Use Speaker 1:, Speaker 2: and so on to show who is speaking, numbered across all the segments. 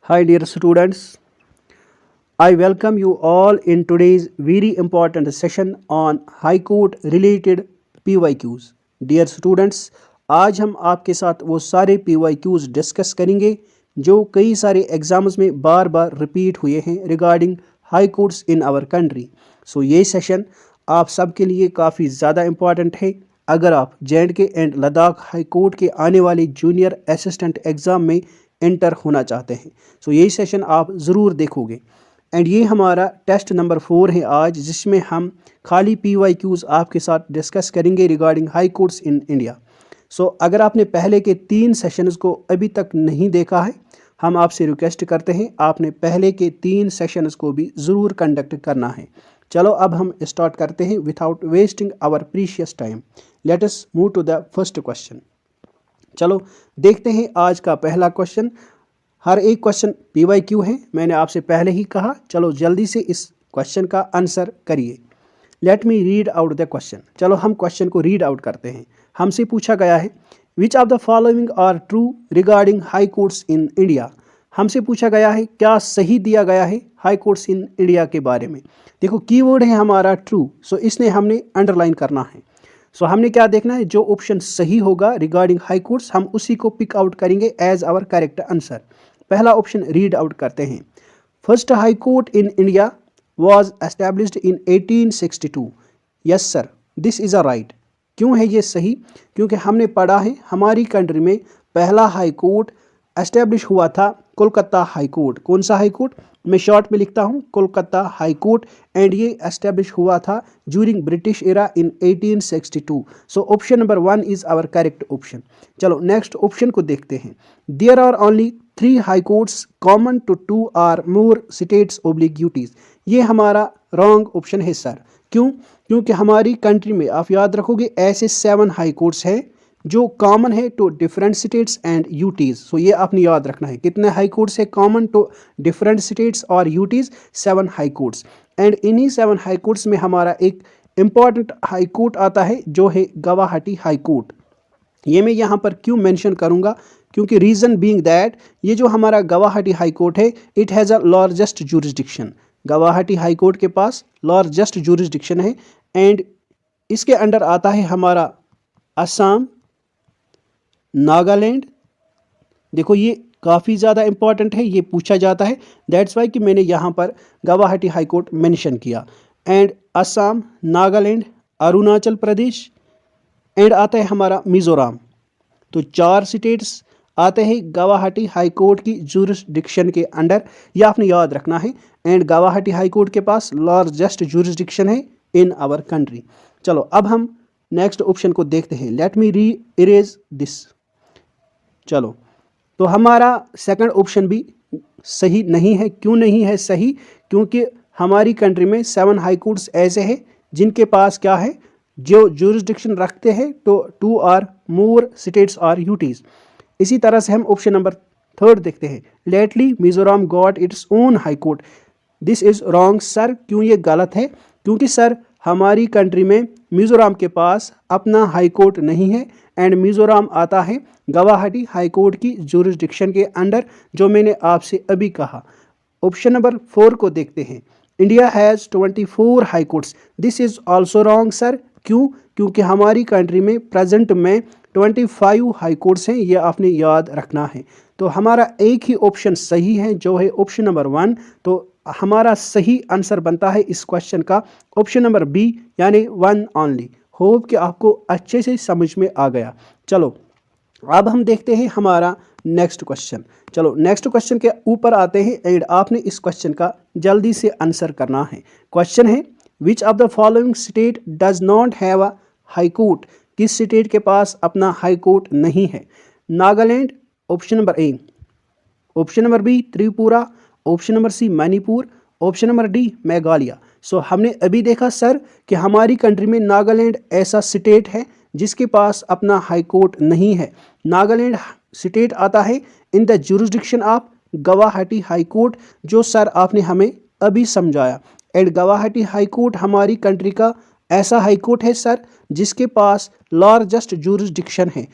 Speaker 1: Hi, dear students. I welcome you all in today's very important session on High Court related PYQs. Dear students, आज हम आपके साथ वो सारे PYQs discuss करेंगे जो कई सारे एग्जाम्स में बार बार रिपीट हुए हैं regarding high courts in our country. So ये सेशन आप सबके लिए काफ़ी ज़्यादा इम्पॉर्टेंट है अगर आप J&K and Ladakh high court के आने वाले जूनियर असिस्टेंट एग्ज़ाम में एंटर होना चाहते हैं। सो यही सेशन आप ज़रूर देखोगे एंड ये हमारा टेस्ट नंबर 4 है आज, जिसमें हम खाली PYQs आपके साथ डिस्कस करेंगे regarding high courts in India. So अगर आपने पहले के 3 सेशंस को अभी तक नहीं देखा है, हम आपसे रिक्वेस्ट करते हैं आपने पहले के 3 सेशंस को भी ज़रूर कंडक्ट करना है। चलो अब हम स्टार्ट करते हैं without wasting our precious time. Let us move to the first question. चलो देखते हैं आज का पहला क्वेश्चन। हर एक क्वेश्चन PYQ है, मैंने आपसे पहले ही कहा। चलो जल्दी से इस क्वेश्चन का आंसर करिए। Late me read out the question. चलो हम क्वेश्चन को रीड आउट करते हैं। हमसे पूछा गया है which of the following are true regarding high courts in India. हमसे पूछा गया है क्या सही दिया गया है हाई कोर्ट्स इन इंडिया के बारे में। देखो कीवर्ड है हमारा ट्रू, सो इसने हमने अंडरलाइन करना है। सो हमने क्या देखना है, जो ऑप्शन सही होगा रिगार्डिंग हाई कोर्ट्स हम उसी को पिक आउट करेंगे एज आवर करेक्ट आंसर। पहला ऑप्शन रीड आउट करते हैं। First high court in India was established in 1862। Yes sir, this is a right. क्यों है ये सही? क्योंकि हमने पढ़ा है हमारी कंट्री में पहला हाई कोर्ट एस्टैब्लिश हुआ था कोलकाता हाई कोर्ट। कौन सा हाई कोर्ट? मैं शॉर्ट में लिखता हूँ कोलकाता हाई कोर्ट, एंड ये एस्टैब्लिश हुआ था during British era in 1862। So option number 1 is our correct option. चलो नेक्स्ट ऑप्शन को देखते हैं। There are only 3 high courts common to 2 are more states oblique UTs. ये हमारा रॉन्ग ऑप्शन है सर। क्यों? क्योंकि हमारी कंट्री में आप याद रखोगे ऐसे 7 हाई कोर्ट्स हैं जो कॉमन है to different states and UTs. So ये आपने याद रखना है। कितने हाई कोर्ट्स है कॉमन टू डिफरेंट स्टेट्स और यूटीज? 7 high courts. एंड इन्हीं 7 हाई कोर्ट्स में हमारा एक इम्पॉर्टेंट हाई कोर्ट आता है जो है गुवाहाटी हाई कोर्ट। ये मैं यहाँ पर क्यों मेंशन करूँगा? क्योंकि रीज़न बीइंग दैट ये जो हमारा गुवाहाटी हाई कोर्ट है it has a largest jurisdiction. Guwahati high court के पास लार्जेस्ट जुरिस्डिक्शन है एंड इसके अंडर आता है हमारा असम, नागालैंड। देखो ये काफ़ी ज़्यादा इंपॉर्टेंट है, ये पूछा जाता है, दैट्स वाई कि मैंने यहाँ पर गुवाहाटी हाई कोर्ट मेंशन किया। एंड असम, नागालैंड, अरुणाचल प्रदेश एंड आता है हमारा मिज़ोरम। तो 4 स्टेट्स आते हैं गुवाहाटी हाई कोर्ट की जुरिस्डिक्शन के अंडर। ये आपने याद रखना है। एंड गुवाहाटी हाई कोर्ट के पास लार्जेस्ट जुरिस्डिक्शन है इन आवर कंट्री। चलो अब हम नेक्स्ट ऑप्शन को देखते हैं। लेट मी री इरेज दिस। चलो तो हमारा सेकंड ऑप्शन भी सही नहीं है। क्यों नहीं है सही? क्योंकि हमारी कंट्री में 7 हाई कोर्ट्स ऐसे हैं जिनके पास क्या है, जो जुरिस्डिक्शन रखते हैं तो 2 are more states are UTs. इसी तरह से हम ऑप्शन नंबर 3 देखते हैं। Lately Mizoram got its own high court. This is wrong sir. क्यों ये गलत है? क्योंकि सर हमारी कंट्री में मिज़ोरम के पास अपना हाई कोर्ट नहीं है एंड मिज़ोरम आता है गुवाहाटी हाई कोर्ट की जुरिस्डिक्शन के अंडर, जो मैंने आपसे अभी कहा। ऑप्शन नंबर 4 को देखते हैं। India has 24 high courts. This is also wrong sir. क्यों? क्योंकि हमारी कंट्री में प्रेजेंट में 25 हाई कोर्ट्स हैं, ये आपने याद रखना है। तो हमारा एक ही ऑप्शन सही है जो है ऑप्शन नंबर 1। तो हमारा सही आंसर बनता है इस क्वेश्चन का ऑप्शन नंबर बी, यानी 1 ओनली। होप कि आपको अच्छे से समझ में आ गया। चलो अब हम देखते हैं हमारा नेक्स्ट क्वेश्चन। चलो नेक्स्ट क्वेश्चन के ऊपर आते हैं एंड आपने इस क्वेश्चन का जल्दी से आंसर करना है। क्वेश्चन है which of the following state does not have a high court. किस स्टेट के पास अपना हाई कोर्ट नहीं है? Nagaland option number A, option number B Tripura, option number C Manipur, option number D Meghalaya. So हमने अभी देखा सर कि हमारी कंट्री में नागालैंड ऐसा स्टेट है जिसके पास अपना हाई कोर्ट नहीं है। नागालैंड स्टेट आता है in the jurisdiction of Guwahati high court, जो सर आपने हमें अभी समझाया। एंड गुवाहाटी हाई कोर्ट हमारी कंट्री का ऐसा हाई कोर्ट है सर जिसके पास लार्जेस्ट जुरिस्डिक्शन है।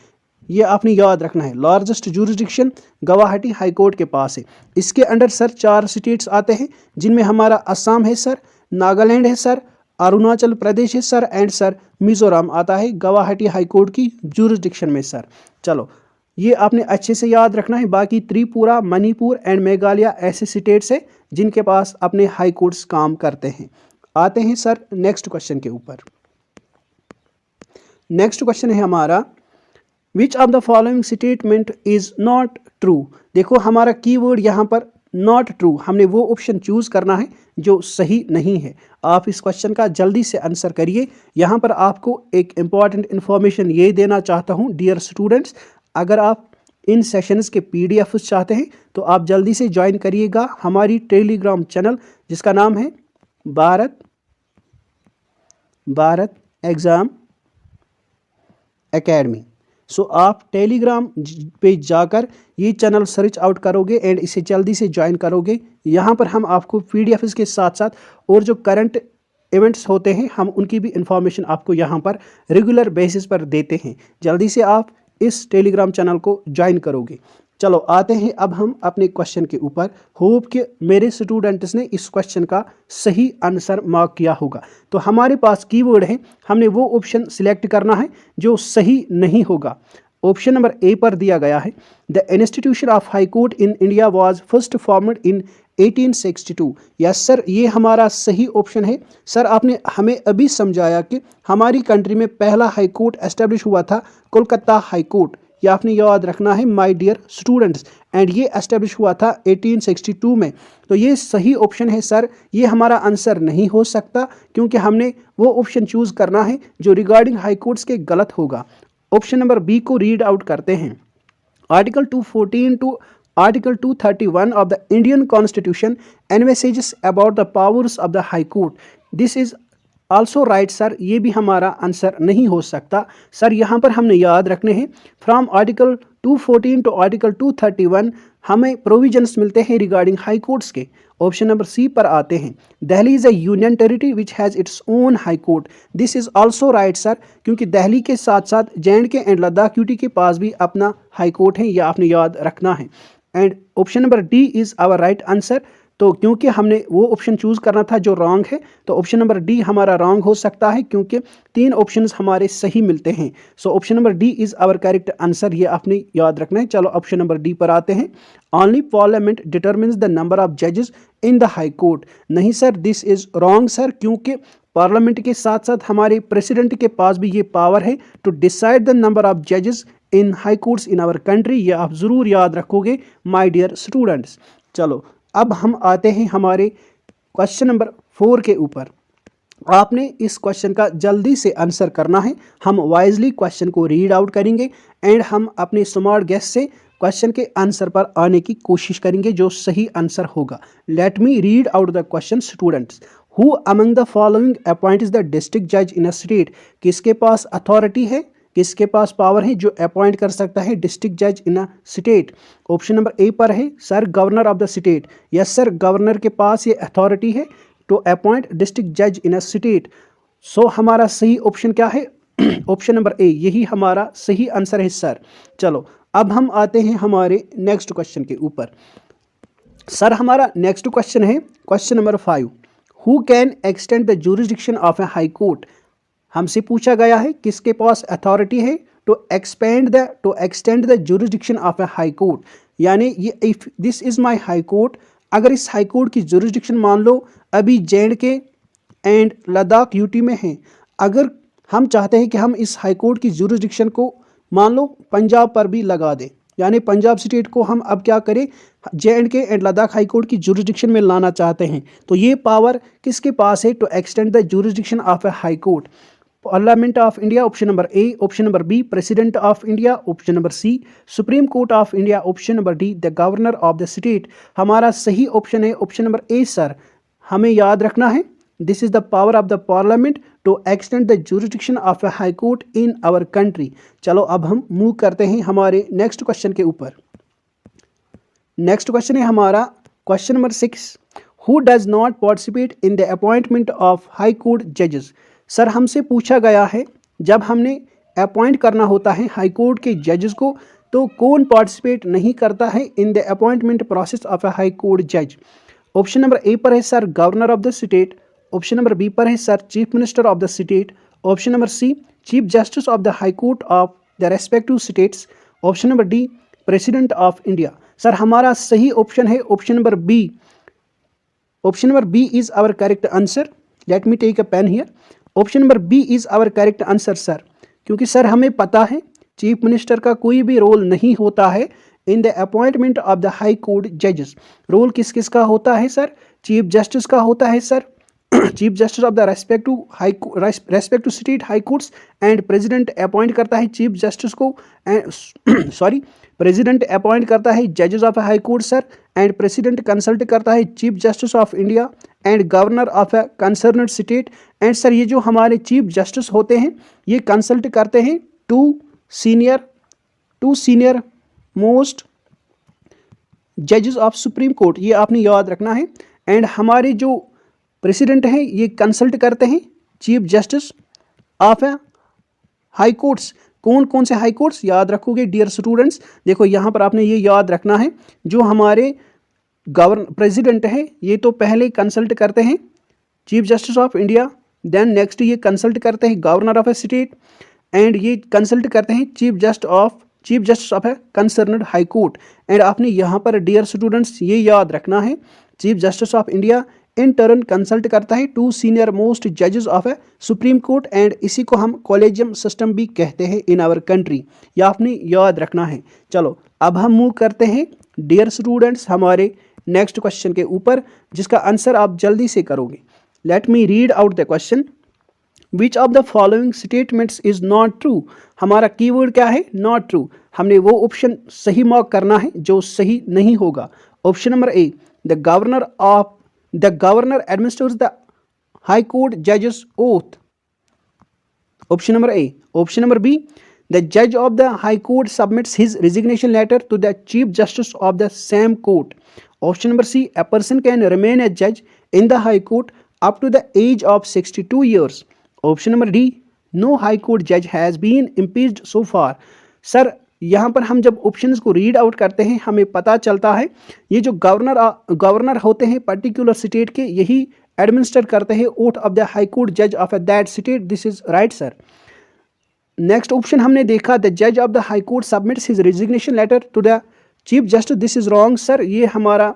Speaker 1: ये आपने याद रखना है। Largest jurisdiction Guwahati high court के पास है। इसके अंडर सर 4 स्टेट्स आते हैं, जिनमें हमारा असम है सर, नागालैंड है सर, अरुणाचल प्रदेश है सर, एंड सर मिजोरम आता है गुवाहाटी हाई कोर्ट की जुरिस्डिक्शन में सर। चलो ये आपने अच्छे से याद रखना है। बाकी त्रिपुरा, मणिपुर एंड मेघालय ऐसे स्टेट्स है जिनके पास अपने हाई कोर्ट्स काम करते हैं। आते हैं सर नेक्स्ट क्वेश्चन के ऊपर। नेक्स्ट क्वेश्चन है हमारा, विच of the following statement is not true. देखो हमारा कीवर्ड यहाँ पर नॉट ट्रू, हमने वो ऑप्शन चूज करना है जो सही नहीं है। आप इस क्वेश्चन का जल्दी से आंसर करिए। यहाँ पर आपको एक इंपॉर्टेंट इंफॉर्मेशन ये देना चाहता हूँ डियर स्टूडेंट्स, अगर आप इन सेशंस के PDF चाहते हैं तो आप जल्दी से ज्वाइन करिएगा हमारी टेलीग्राम चैनल जिसका नाम है भारत एग्ज़ाम एकेडमी। सो आप टेलीग्राम पे जाकर ये चैनल सर्च आउट करोगे एंड इसे जल्दी से ज्वाइन करोगे। यहाँ पर हम आपको PDFs के साथ साथ और जो करंट इवेंट्स होते हैं हम उनकी भी इंफॉर्मेशन आपको यहाँ पर रेगुलर बेसिस पर देते हैं। जल्दी से आप इस टेलीग्राम चैनल को ज्वाइन करोगे। चलो आते हैं अब हम अपने क्वेश्चन के ऊपर। होप कि मेरे स्टूडेंट्स ने इस क्वेश्चन का सही आंसर मार्क किया होगा। तो हमारे पास कीवर्ड है, हमने वो ऑप्शन सिलेक्ट करना है जो सही नहीं होगा। ऑप्शन नंबर ए पर दिया गया है, the institution of high court in India was first formed in 1862। Yes sir, ये हमारा सही ऑप्शन है। सर आपने हमें अभी समझाया कि हमारी कंट्री में पहला हाई कोर्ट एस्टेब्लिश हुआ था कोलकाता हाई कोर्ट। ये आपने याद रखना है माय डियर स्टूडेंट्स, एंड ये एस्टेब्लिश हुआ था 1862 में। तो ये सही ऑप्शन है सर, ये हमारा आंसर नहीं हो सकता क्योंकि हमने वो ऑप्शन चूज करना है जो रिगार्डिंग हाई कोर्ट्स के गलत होगा। ऑप्शन नंबर बी को रीड आउट करते हैं। Article 214 to article 231 of the Indian Constitution envisages about the powers of the High Court. This is also right sir, ये भी हमारा आंसर नहीं हो सकता। सर यहाँ पर हमने याद रखने हैं फ्रॉम आर्टिकल 214 टू आर्टिकल 231 हमें प्रोविजंस मिलते हैं रिगार्डिंग हाई कोर्ट्स के। ऑप्शन नंबर सी पर आते हैं, Delhi is a union territory which has its own high court. This is also right sir, क्योंकि दिल्ली के साथ साथ J&K एंड लद्दाख यूटी के पास भी अपना हाई कोर्ट है, यह आपने याद रखना है। And option number D is our right answer. तो क्योंकि हमने वो ऑप्शन चूज़ करना था जो रॉन्ग है, तो ऑप्शन नंबर डी हमारा रॉन्ग हो सकता है क्योंकि 3 ऑप्शंस हमारे सही मिलते हैं। So option number D is our correct answer, ये आपने याद रखना है। चलो ऑप्शन नंबर डी पर आते हैं, only parliament determines the number of जजेस इन द हाई कोर्ट। नहीं sir, this is wrong sir, क्योंकि पार्लियामेंट के साथ साथ हमारे प्रेसिडेंट के पास भी ये पावर है to decide the number of जजेस in high courts in our country. ये आप ज़रूर याद रखोगे माय डियर स्टूडेंट्स। चलो अब हम आते हैं हमारे क्वेश्चन नंबर 4 के ऊपर। आपने इस क्वेश्चन का जल्दी से आंसर करना है। हम वाइजली क्वेश्चन को रीड आउट करेंगे एंड हम अपने स्मार्ट गेस से क्वेश्चन के आंसर पर आने की कोशिश करेंगे जो सही आंसर होगा। Late me read out the question students. Who among the following appoints the district जज इन अ स्टेट। किसके पास अथॉरिटी है, किसके पास पावर है जो अपॉइंट कर सकता है डिस्ट्रिक्ट जज in a state. Option number A पर है sir, governor of the state. Yes sir, governor के पास ये अथॉरिटी है टू अपॉइंट डिस्ट्रिक्ट जज इन अ स्टेट। सो हमारा सही ऑप्शन क्या है? ऑप्शन नंबर ए, यही हमारा सही आंसर है सर। चलो अब हम आते हैं हमारे नेक्स्ट क्वेश्चन के ऊपर। सर हमारा नेक्स्ट क्वेश्चन है question number 5, who can extend the jurisdiction of a high court. हमसे पूछा गया है किसके पास अथॉरिटी है to extend the jurisdiction of a high court. यानी ये if this is my high court, अगर इस हाई कोर्ट की जुरिस्डिक्शन मान लो अभी J&K एंड लद्दाख यूटी में है, अगर हम चाहते हैं कि हम इस हाई कोर्ट की जुरिस्डिक्शन को मान लो पंजाब पर भी लगा दें, यानी पंजाब स्टेट को हम अब क्या करें J&K and Ladakh high court की जुरिस्डिक्शन में लाना चाहते हैं, तो ये पावर किसके पास है to extend the jurisdiction of a high court? Parliament of India option number A, option number B president of India, option number C Supreme Court of India, option number D the governor of the state. हमारा सही option है option number ए sir. हमें याद रखना है this is the power of the Parliament to extend the jurisdiction of a high court in our country. चलो अब हम मूव करते हैं हमारे नेक्स्ट क्वेश्चन के ऊपर। नेक्स्ट क्वेश्चन है हमारा question number 6, who does not participate in the appointment of high court जजेस। सर हमसे पूछा गया है जब हमने अपॉइंट करना होता है हाई कोर्ट के जजेस को, तो कौन पार्टिसिपेट नहीं करता है in the appointment process of a high court जज? ऑप्शन नंबर ए पर है sir governor of the state, option number B पर है sir chief minister of the state, option number C chief justice of the high court of the respective states, option number D president of India. Sir हमारा सही option है option number B. Option number B is our correct answer. Let me take a pen here. Option number B is our correct answer sir, क्योंकि sir हमें पता है chief minister का कोई भी रोल नहीं होता है in the appointment of the high court जजेस। रोल किस किस का होता है सर? चीफ जस्टिस का होता है sir, chief justice of the respective state high courts, and president appoint करता है चीफ जस्टिस को, सॉरी प्रेसिडेंट अपॉइंट करता है जजेस of high court sir, and president consult करता है chief justice of India and governor of a concerned state. And sir ये जो हमारे चीफ जस्टिस होते हैं ये कंसल्ट करते हैं टू सीनियर मोस्ट जजेस ऑफ सुप्रीम कोर्ट, ये आपने याद रखना है। एंड हमारे जो प्रेसिडेंट हैं ये कंसल्ट करते हैं chief justice of high courts. कौन कौन से हाई कोर्ट्स याद रखोगे डियर स्टूडेंट्स? देखो यहाँ पर आपने ये याद रखना है, जो हमारे प्रेसिडेंट है ये तो पहले कंसल्ट करते हैं chief justice of India, then next ये कंसल्ट करते हैं governor of a state, and ये कंसल्ट करते हैं chief justice of a concerned high court. And आपने यहाँ पर डियर स्टूडेंट्स ये याद रखना है, chief justice of India in turn consult करता है टू सीनियर मोस्ट जजेस of a Supreme Court, and इसी को हम कॉलेजियम सिस्टम भी कहते हैं इन आवर कंट्री, ये आपने याद रखना है। चलो अब हम मूव करते हैं डियर स्टूडेंट्स हमारे नेक्स्ट क्वेश्चन के ऊपर, जिसका आंसर आप जल्दी से करोगे। Late me read out the question. Which of the following statements is not true? हमारा कीवर्ड क्या है? Not true. हमने वो ऑप्शन सही मार्क करना है जो सही नहीं होगा। Option number A, the governor administrates the high court जजेस oath. Option number A. Option number B, the जज of the high court submits his resignation letter to the chief justice of the same court. Option number C, a person can remain a judge in the high court up to the age of 62 years. Option number D, no high court judge has been impeached so far. Sir यहाँ पर हम जब options को read out करते हैं हमें पता चलता है ये जो गवर्नर होते हैं पर्टिकुलर स्टेट के, यही एडमिनिस्टर करते हैं oath of the high court जज of that state. This is right sir. Next option हमने देखा, द जज of the high court submits his resignation letter to the chief justice. This is wrong sir, ये हमारा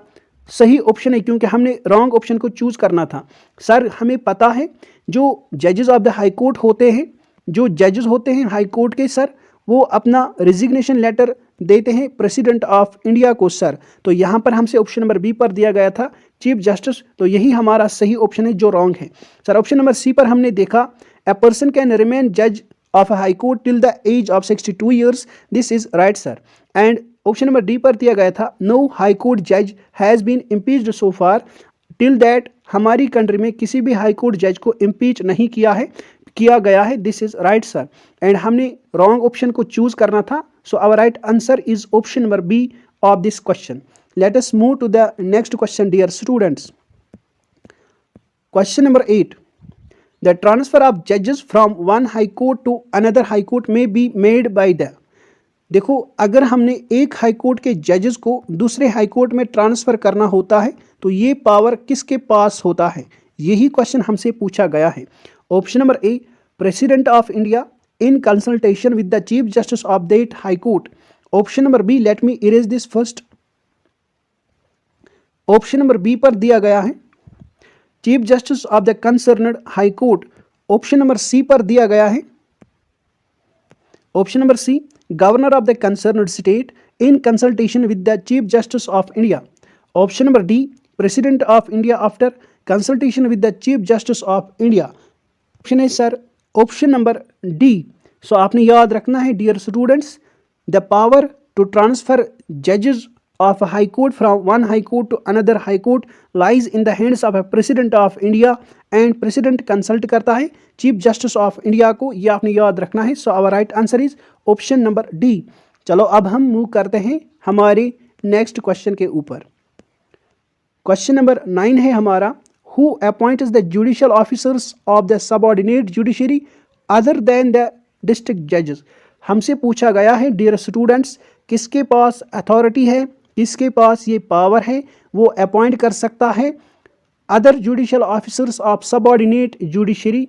Speaker 1: सही option है क्योंकि हमने रॉन्ग ऑप्शन को चूज करना था। सर हमें पता है जो जजेस ऑफ द हाई कोर्ट होते हैं, जो जजेस होते हैं हाई कोर्ट के सर, वो अपना रिजिग्नेशन लेटर देते हैं प्रेसिडेंट ऑफ इंडिया को सर। तो यहाँ पर हमसे ऑप्शन नंबर बी पर दिया गया था चीफ जस्टिस, तो यही हमारा सही ऑप्शन है जो रॉन्ग है सर। ऑप्शन नंबर सी पर हमने देखा, ए पर्सन कैन रिमेन जज of high court till the age of 62 years. This is right sir. And option number D पर दिया गया था, नो हाई कोर्ट जज has been impeached so far. Till that हमारी कंट्री में किसी भी हाई कोर्ट जज को इम्पीच नहीं किया गया है। This is right sir. And हमने रॉन्ग ऑप्शन को चूज करना था, so our right answer is option number B of this question. Let us move to the next question dear students. Question number 8, the transfer of जजेस from one high court to another high court में be made by the. देखो अगर हमने एक high court के जजेस को दूसरे हाई कोर्ट में ट्रांसफ़र करना होता है तो ये पावर किसके पास होता है, यही क्वेश्चन हमसे पूछा गया है। Option number A, president of India in consultation with the chief justice of that high court. Option number B, let me erase this first. Option number B पर दिया गया है chief justice of the concerned high court. Option number C पर दिया गया है option number C, governor of the concerned state in consultation with the chief justice of India. Option number D, president of India after consultation with the chief justice of India. Option है sir option number D. So आपने याद रखना है dear students, the power to transfer जजेस of a high court from one high court to another high court lies in the hands of a president of India and president consult करता है chief justice of India को, ये आपने याद रखना है। so our right answer is option number D। चलो अब हम मूव करते हैं हमारे नेक्स्ट क्वेश्चन के ऊपर। क्वेश्चन नंबर 9 है हमारा, who appoints the judicial officers of the subordinate judiciary other than the district जजेस। हमसे पूछा गया है डियर स्टूडेंट्स, किसके पास अथॉरिटी है, किसके पास ये पावर है, वो अपॉइंट कर सकता है other judicial officers of subordinate judiciary.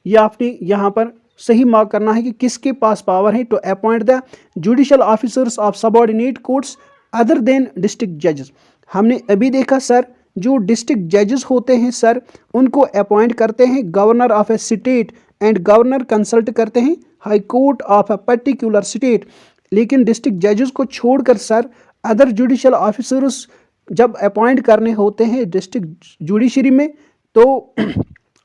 Speaker 1: ये आपने यहाँ पर सही मार्क करना है कि किसके पास पावर है to appoint the judicial officers of subordinate courts other than district जजेस। हमने अभी देखा सर, जो डिस्ट्रिक्ट जजेस होते हैं सर, उनको अपॉइंट करते हैं governor of a state and governor consult करते हैं high court of a particular state. लेकिन डिस्ट्रिक्ट जजेस को छोड़कर सर अदर जुडिशियल ऑफिसर्स जब अपॉइंट करने होते हैं डिस्ट्रिक्ट जुडिशरी में, तो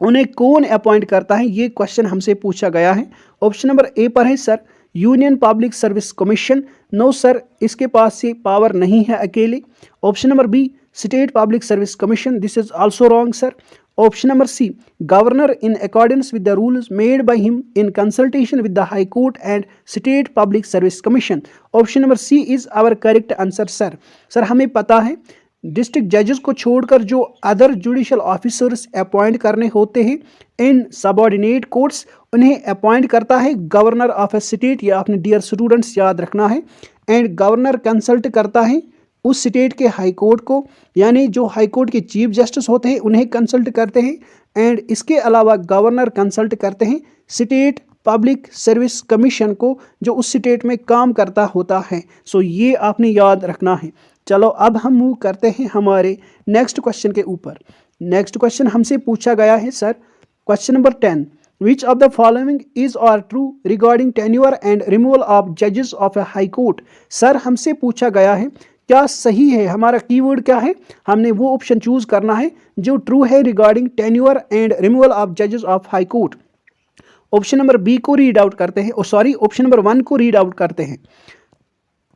Speaker 1: उन्हें कौन अपॉइंट करता है, ये क्वेश्चन हमसे पूछा गया है। ऑप्शन नंबर ए पर है sir Union Public Service Commission. No sir, इसके पास से पावर नहीं है अकेले। Option number B State Public Service Commission, this is also wrong sir. Option number C governor in accordance with the rules made by him in consultation with the high court and State Public Service Commission. Option number C is our correct answer sir. Sir हमें पता है district जजेस को छोड़कर जो other judicial officers appoint करने होते हैं इन सबऑर्डिनेट कोर्ट्स, उन्हें अपॉइंट करता है गवर्नर ऑफ ए स्टेट। ये आपने डियर स्टूडेंट्स याद रखना है। एंड गवर्नर कंसल्ट करता है उस स्टेट के हाई कोर्ट को, यानी जो हाई कोर्ट के चीफ जस्टिस होते हैं उन्हें कंसल्ट करते हैं। एंड इसके अलावा गवर्नर कंसल्ट करते हैं स्टेट पब्लिक सर्विस कमीशन को, जो उस स्टेट में काम करता होता है। सो ये आपने याद रखना है। चलो अब हम मूव करते हैं हमारे नेक्स्ट क्वेश्चन के ऊपर। नेक्स्ट क्वेश्चन हमसे पूछा गया है sir, question number 10, which of the following is are true regarding tenure and removal of जजेस of a high court. Sir हमसे पूछा गया है क्या सही है, हमारा कीवर्ड क्या है, हमने वो ऑप्शन चूज करना है जो ट्रू है regarding tenure and removal of जजेस of high court. Option number B को रीड आउट करते हैं, ऑप्शन नंबर 1 को रीड आउट करते हैं।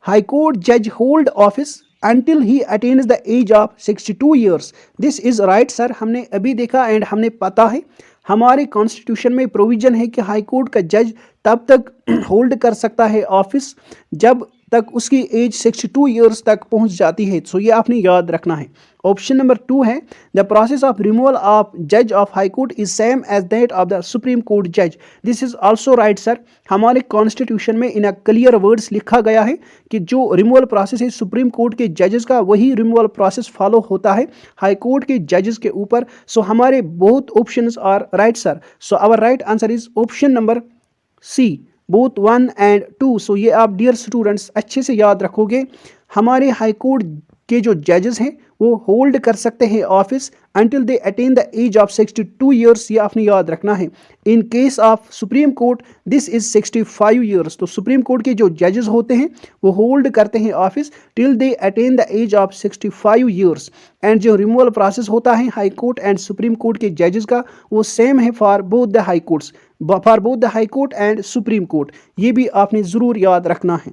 Speaker 1: हाई कोर्ट जज hold office until he attains the age of 62 years. This is right sir। हमने अभी देखा एंड हमने पता है हमारे कॉन्स्टिट्यूशन में प्रोविजन है कि हाई कोर्ट का जज तब तक होल्ड कर सकता है ऑफिस जब तक उसकी एज 62 ईयर्स तक पहुंच जाती है। सो ये आपने याद रखना है। ऑप्शन नंबर 2 है the process of removal of जज of high court is same as that of the supreme Court जज। This is also right sir. हमारे कॉन्स्टिट्यूशन में इन अ क्लियर वर्ड्स लिखा गया है कि जो रिमूवल प्रोसेस है सुप्रीम कोर्ट के जजेस का, वही रिमूवल प्रोसेस फॉलो होता है हाई कोर्ट के जजेस के ऊपर। सो हमारे both options are right sir. So our right answer is option number C, both 1 and 2। So ये आप डियर स्टूडेंट्स अच्छे से याद रखोगे। हमारे हाई कोर्ट के जो जजेस हैं वो होल्ड कर सकते हैं office until they attain the age of 62 years. ये आपने याद रखना है। In case of Supreme Court this is 65 years. तो सुप्रीम कोर्ट के जो जजेस होते हैं वो होल्ड करते हैं office till they attain the age of 65 years. And जो रिमूवल प्रोसेस होता है high court and supreme court के जजेस का, वो सेम है for both the high courts, for both the high court and supreme court. ये भी आपने ज़रूर याद रखना है।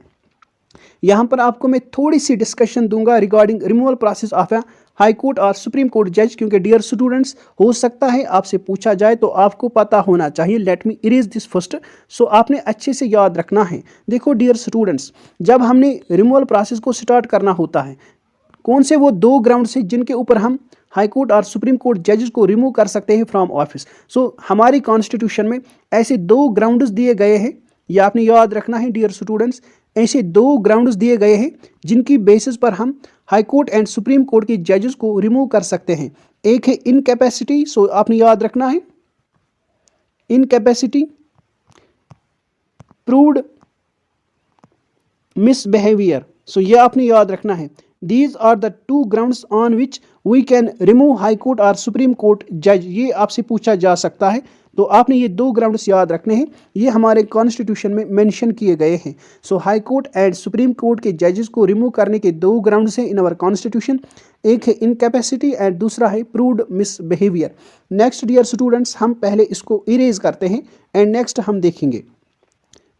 Speaker 1: यहाँ पर आपको मैं थोड़ी सी डिस्कशन दूंगा regarding removal process of a high court और सुप्रीम कोर्ट जज, क्योंकि डियर स्टूडेंट्स हो सकता है आपसे पूछा जाए तो आपको पता होना चाहिए। Let me erase this first. So आपने अच्छे से याद रखना है। देखो डियर स्टूडेंट्स, जब हमने रिमूवल प्रोसेस को स्टार्ट करना होता है, कौन से वो 2 ग्राउंड्स हैं जिनके ऊपर हम हाई कोर्ट और सुप्रीम कोर्ट जजेस को रिमूव कर सकते हैं फ्रॉम ऑफिस। सो हमारी कॉन्स्टिट्यूशन में ऐसे 2 ग्राउंड्स दिए गए हैं, ये आपने याद रखना है डियर स्टूडेंट्स। ऐसे 2 ग्राउंड्स दिए गए हैं जिनकी बेसिस पर हम high court and supreme court के जजेस को रिमूव कर सकते हैं। एक है इनकैपेसिटी, सो आपने याद रखना है इनकैपेसिटी, प्रूव्ड मिसबिहेवियर। सो ये आपने याद रखना है। These are the 2 grounds on which we can remove High Court और Supreme Court judge। ये आपसे पूछा जा सकता है, तो आपने ये 2 ग्राउंड्स याद रखने हैं। ये हमारे कॉन्स्टिट्यूशन में मेंशन किए गए हैं। So high court and supreme court के जजेस को रिमूव करने के 2 ग्राउंड्स हैं इन आवर कॉन्स्टिट्यूशन। एक है इनकैपेसिटी एंड दूसरा है proved misbehaviour. Next dear students, हम पहले इसको इरेज करते हैं एंड नेक्स्ट हम देखेंगे।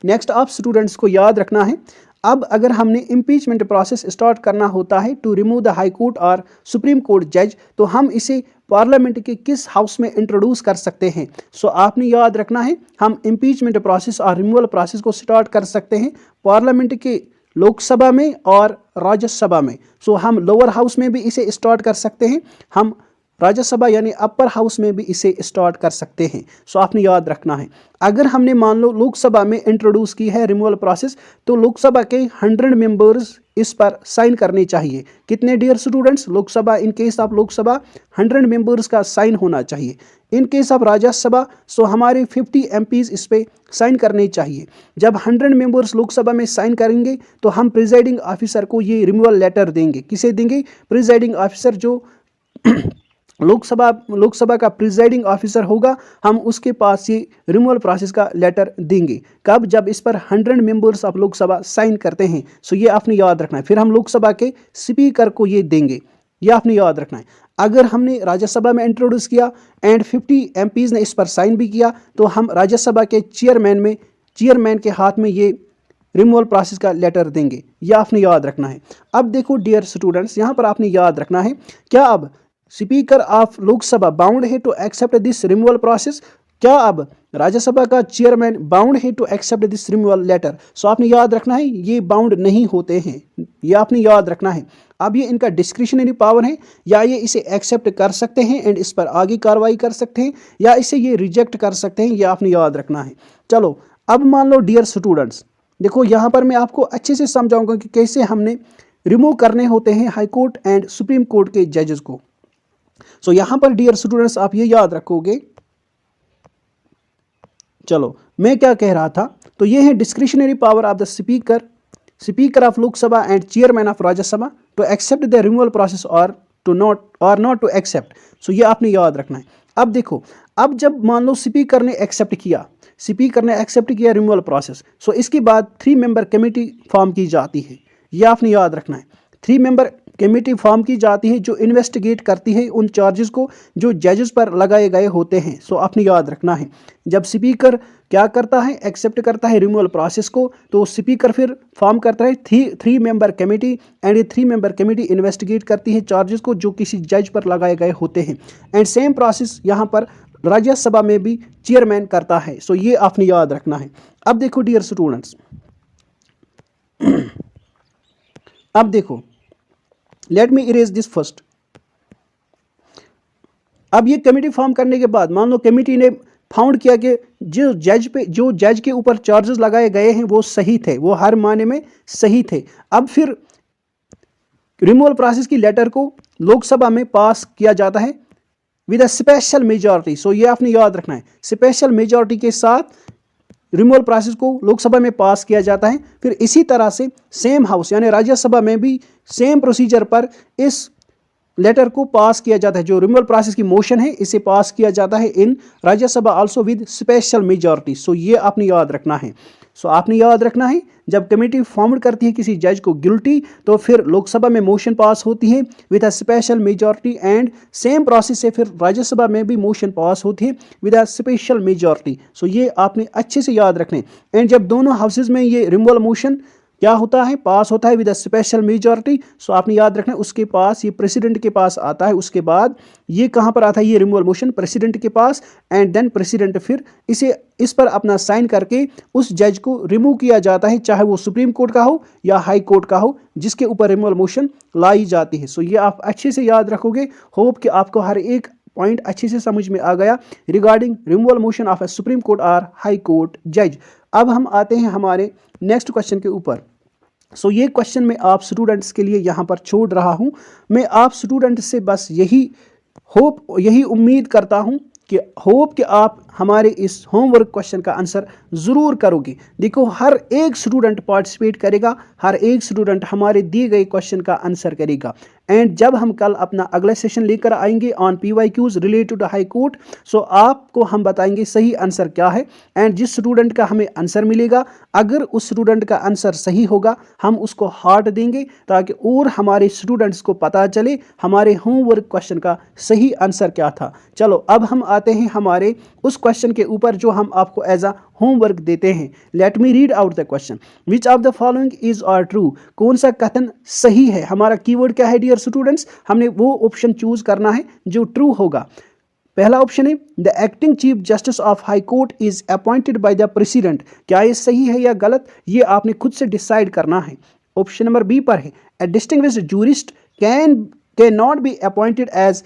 Speaker 1: नेक्स्ट आप स्टूडेंट्स को याद रखना है, अब अगर हमने इम्पीचमेंट प्रोसेस स्टार्ट करना होता है to remove the high court और सुप्रीम कोर्ट जज, तो हम इसे पार्लियामेंट के किस हाउस में इंट्रोड्यूस कर सकते हैं। सो आपने याद रखना है, हम इम्पीचमेंट प्रोसेस और रिमूवल प्रोसेस को स्टार्ट कर सकते हैं पार्लियामेंट के लोकसभा में और राज्यसभा में। सो हम लोअर हाउस में भी इसे स्टार्ट कर सकते हैं, हम राज्यसभा यानी अपर हाउस में भी इसे स्टार्ट कर सकते हैं। सो आपने याद रखना है। अगर हमने मान लो लोकसभा में इंट्रोड्यूस की है रिमूवल प्रोसेस, तो लोकसभा के 100 मेंबर्स इस पर साइन करने चाहिए। कितने dear students? Lok Sabha, in case of Lok Sabha 100 members का साइन होना चाहिए। In case of Rajya Sabha so हमारे 50 MPs इस पे साइन करने चाहिए। जब 100 मेंबर्स लोकसभा में साइन करेंगे तो हम प्रिजाइडिंग ऑफिसर को ये रिमूवल लेटर देंगे। किसे देंगे? प्रिजाइडिंग ऑफिसर, जो लोकसभा का प्रिजाइडिंग ऑफिसर होगा, हम उसके पास ये रिमूवल प्रोसेस का लेटर देंगे। कब? जब इस पर 100 मेंबर्स ऑफ लोकसभा साइन करते हैं। सो ये आपने याद रखना है। फिर हम लोकसभा के स्पीकर को ये देंगे, ये आपने याद रखना है। अगर हमने राज्यसभा में इंट्रोड्यूस किया एंड 50 MPs ने इस पर साइन भी किया, तो हम राज्यसभा के चेयरमैन के हाथ में ये रिमूवल प्रोसेस का लेटर देंगे। यह आपने याद रखना है। अब देखो डियर स्टूडेंट्स, यहाँ पर आपने याद रखना है, क्या अब स्पीकर ऑफ लोकसभा बाउंड है to accept this removal process? क्या अब राज्यसभा का चेयरमैन बाउंड है to accept this removal letter? So आपने याद रखना है, ये बाउंड नहीं होते हैं, ये आपने याद रखना है। अब ये इनका डिस्क्रिशनरी पावर है, या ये इसे एक्सेप्ट कर सकते हैं एंड इस पर आगे कार्रवाई कर सकते हैं, या इसे ये रिजेक्ट कर सकते हैं, ये आपने याद रखना है। चलो अब मान लो डियर स्टूडेंट्स, देखो यहाँ पर मैं आपको अच्छे से समझाऊंगा कि कैसे हमने रिमूव करने होते हैं high court and supreme court के जजेस को। सो यहाँ पर डियर स्टूडेंट्स आप ये याद रखोगे। चलो मैं क्या कह रहा था, तो ये है discretionary power of the speaker of Lok Sabha and chairman of Rajya Sabha to accept the removal process और नॉट टू एक्सेप्ट। सो ये आपने याद रखना है। अब देखो, अब जब मान लो स्पीकर ने एक्सेप्ट किया रिमूवल प्रोसेस, सो इसके बाद 3 मेंबर कमेटी फॉर्म की जाती है। ये आपने याद रखना है। 3 मेंबर कमेटी फॉर्म की जाती है जो इन्वेस्टिगेट करती है उन चार्जेस को जो जजेस पर लगाए गए होते हैं। सो आपने याद रखना है, जब स्पीकर क्या करता है, एक्सेप्ट करता है रिमूवल प्रोसेस को, तो स्पीकर फिर फॉर्म करता है 3 मेंबर कमेटी एंड ये 3 मेंबर कमेटी इन्वेस्टिगेट करती है चार्जेस को जो किसी जज पर लगाए गए होते हैं। एंड सेम प्रोसेस यहाँ पर राज्यसभा में भी चेयरमैन करता है। सो ये आपने याद रखना है। अब देखो डियर स्टूडेंट्स, अब देखो, late me erase this first. अब ये कमेटी फॉर्म करने के बाद मान लो कमेटी ने फाउंड किया कि जो जज के ऊपर चार्जेस लगाए गए हैं वो सही थे, वो हर मायने में सही थे। अब फिर रिमूवल प्रोसेस की लेटर को लोकसभा में पास किया जाता है with a special majority. So ये आपने याद रखना है, स्पेशल मेजॉरिटी के साथ रिमूवल प्रोसेस को लोकसभा में पास किया जाता है। फिर इसी तरह से सेम हाउस यानी राज्यसभा में भी सेम प्रोसीजर पर इस लेटर को पास किया जाता है। जो रिमूवल प्रोसेस की मोशन है इसे पास किया जाता है in Rajya Sabha also with special majority. So ये आपने याद रखना है। सो आपने याद रखना है, जब कमेटी फॉर्म करती है किसी जज को गिल्टी, तो फिर लोकसभा में मोशन पास होती है with a special majority and same process से फिर राज्यसभा में भी मोशन पास होती है with a special majority. So ये आपने अच्छे से याद रखने। एंड जब दोनों हाउसेज में ये रिमूवल मोशन क्या होता है, पास होता है विद अ स्पेशल मेजॉरिटी, सो आपने याद रखना है उसके पास, ये प्रेसिडेंट के पास आता है। उसके बाद ये कहाँ पर आता है, ये रिमूवल मोशन प्रेसिडेंट के पास, एंड देन प्रेसिडेंट फिर इस पर अपना साइन करके उस जज को रिमूव किया जाता है, चाहे वो सुप्रीम कोर्ट का हो या हाई कोर्ट का हो जिसके ऊपर रिमूवल मोशन लाई जाती है। सो ये आप अच्छे से याद रखोगे। होप कि आपको हर एक पॉइंट अच्छे से समझ में आ गया regarding removal motion of a Supreme court और हाई कोर्ट जज। अब हम आते हैं हमारे नेक्स्ट क्वेश्चन के ऊपर। सो ये क्वेश्चन मैं आप स्टूडेंट्स के लिए यहाँ पर छोड़ रहा हूँ। मैं आप स्टूडेंट्स से बस यही उम्मीद करता हूँ कि आप हमारे इस होमवर्क क्वेश्चन का आंसर ज़रूर करोगे। देखो, हर एक स्टूडेंट पार्टिसिपेट करेगा, हर एक स्टूडेंट हमारे दिए गए क्वेश्चन का आंसर करेगा। एंड जब हम कल अपना अगला सेशन लेकर आएंगे on PYQs related to high court, so आपको हम बताएंगे सही आंसर क्या है। एंड जिस स्टूडेंट का हमें आंसर मिलेगा, अगर उस स्टूडेंट का आंसर सही होगा हम उसको हार्ट देंगे ताकि और हमारे स्टूडेंट्स को पता चले हमारे होमवर्क क्वेश्चन का सही आंसर क्या था। चलो अब हम आते हैं हमारे उस क्वेश्चन के ऊपर जो हम आपको एज अ होमवर्क देते हैं। Let me read out the question. Which of the following is are true? कौन सा कथन सही है? हमारा कीवर्ड क्या है डियर स्टूडेंट्स? हमने वो ऑप्शन चूज करना है जो ट्रू होगा। पहला ऑप्शन है the acting chief justice of high court is appointed by the president. क्या ये सही है या गलत, ये आपने खुद से डिसाइड करना है। ऑप्शन नंबर बी पर है a distinguished jurist can can not be appointed as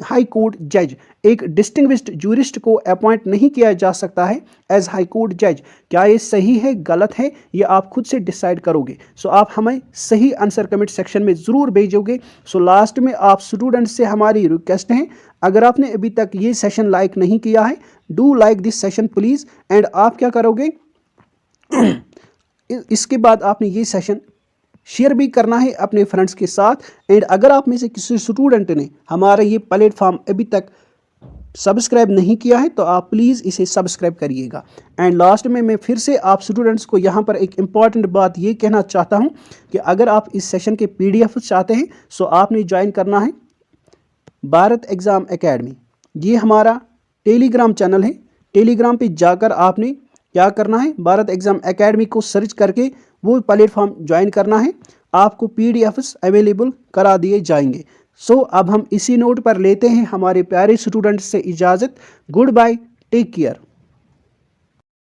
Speaker 1: high court जज। एक डिस्टिंग्विश्ड जूरिस्ट को अपॉइंट नहीं किया जा सकता है एज हाई कोर्ट जज। क्या ये सही है, गलत है, ये आप खुद से डिसाइड करोगे। सो आप हमें सही आंसर कमेंट सेक्शन में ज़रूर भेजोगे। सो लास्ट में आप स्टूडेंट से हमारी रिक्वेस्ट है, अगर आपने अभी तक ये सेशन लाइक नहीं किया है, do like this session please. And आप क्या करोगे इसके बाद आपने ये सेशन शेयर भी करना है अपने फ्रेंड्स के साथ। एंड अगर आप में से किसी स्टूडेंट ने हमारा ये प्लेटफॉर्म अभी तक सब्सक्राइब नहीं किया है तो आप प्लीज़ इसे सब्सक्राइब करिएगा। एंड लास्ट में मैं फिर से आप स्टूडेंट्स को यहाँ पर एक इम्पॉर्टेंट बात ये कहना चाहता हूँ कि अगर आप इस सेशन के PDF चाहते हैं सो आपने ज्वाइन करना है भारत एग्ज़ाम एकेडमी। ये हमारा टेलीग्राम चैनल है। टेलीग्राम पे जाकर आपने क्या करना है, भारत एग्ज़ाम एकेडमी को सर्च करके वो प्लेटफॉर्म ज्वाइन करना है। आपको PDFs अवेलेबल करा दिए जाएंगे। सो अब हम इसी नोट पर लेते हैं हमारे प्यारे स्टूडेंट्स से इजाज़त। Good bye, take care.